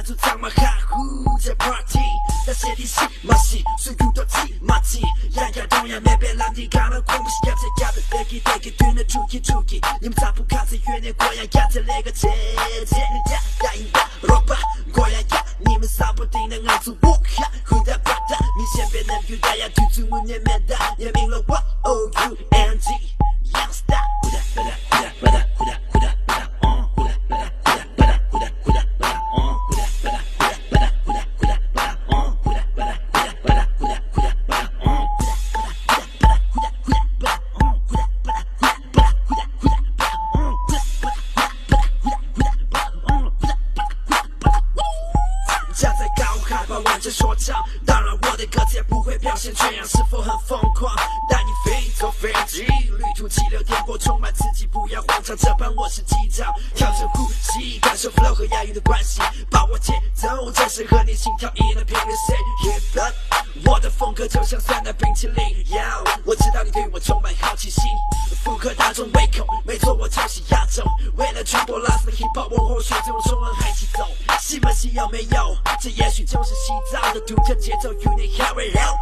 主张嘛哈呼在 party， 那些的戏马戏，所有的鸡马鸡，样样东样那边蓝地看了恐怖是要这样的，degi 对着注意，你们咋不看这月亮过样样子那个姐姐呀，答应吧，罗巴过样样，你们啥不定能按住我看，回答不答，明显别能遇到呀，对住我念面的，也明了我 OUNG。Young star， 站在高海拔完整说唱，当然我的歌词也不会表现全样，是否很疯狂？带你飞坐飞机，旅途激流颠簸，充满刺激，不要慌张，这盘我是机长，调整呼吸，感受 flow 和押韵的关系，把握节奏，这是和你心跳一样的频率。Say hip hop， 我的风格就像酸奶冰淇淋。Yo， 我知道你对我充满好奇心，符合大众胃口，没错，我就是亚洲。为了传播拉丝的 hip hop 文化，学这种中文海起走，西门西有没有？这也许就是西藏的独特节奏，You need how it help。